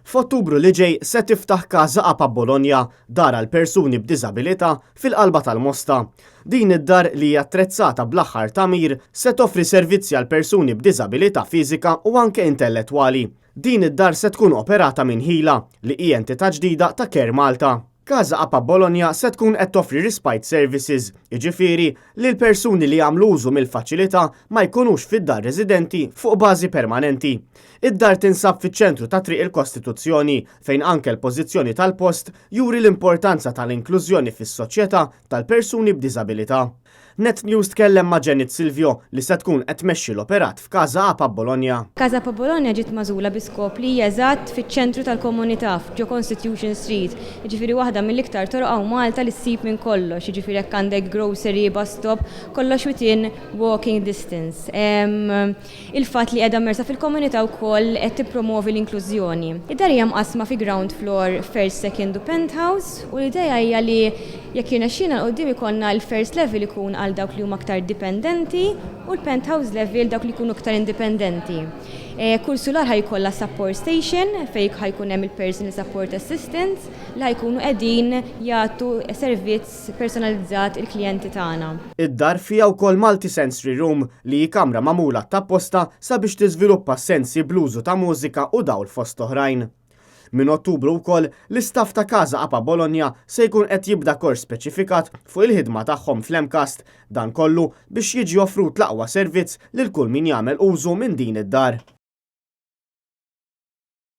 F'Ottubru li ġej se tiftaħ Casa Apa Bologna, dar għal persuni b'diżabilità fil-qalba tal-Mosta. Din id-dar li hija attrezzata bl-aħħar tagħmir se toffri servizzi għal persuni b'diżabilità fiżika u anke intellettwali. Din id-dar se tkun operata minn Ħila li hija entità ġdida ta' Care Malta. Casa Apa Bologna se tkun qed toffri respite services, jiġifieri li l-persuni li jagħmlu użu mill-faċilità ma jkunux fid-dar residenti fuq bażi permanenti. Id-dar tinsab fiċ-ċentru ta' Triq il-Kostituzzjoni fejn anke l-pożizzjoni tal-post juri l-importanza tal-inklużjoni fis-soċjetà tal-persuni b'diżabilità. Net News tkellem ma' Janet Silvio li se tkun qed tmexxi l-operat f'Casa Apa Bologna. Casa Apa Bologna ġiet magħżula bi skop li hija eżatt fiċ-ċentru tal-komunità ġo Constitution Street. Jiġifieri waħda mill-iktar toroq hawn Malta li ssib minn kollox, jiġifieri hekk għandek grocery, bus stop, kollox within walking distance. Il-fatt li qiegħda immersa fil-komunità wkoll qed tippromovi l-inklużjoni. Id-dar hija mqasma fi ground floor, first, second u penthouse u l-idea hija li jekk jirnexxina l-qudiem ikollna l-first level ikun għal dawk li huma aktar dipendenti u l-penthouse level dawk li jkunu aktar indipendenti. Kull sular ħajkollha support station fejn ħajkun hemm il-personal support assistants li ħajkunu qegħdin jagħtu servizz personalizzat il-klijenti tagħna. Id-dar fiha wkoll multi-sensory room li hi kamra magħmula tapposta sabiex tiżviluppa sensi bl-użu ta' mużika u dawl fost oħrajn. Min Ottubru wkoll l-istaff ta' Casa Apa Bologna se jkun qed jibda kors speċifikat fuq il-ħidma tagħhom fl-Emcast, dan kollu biex jiġi offrut l-aqwa servizz lil kull min jagħmel użu minn din id-dar.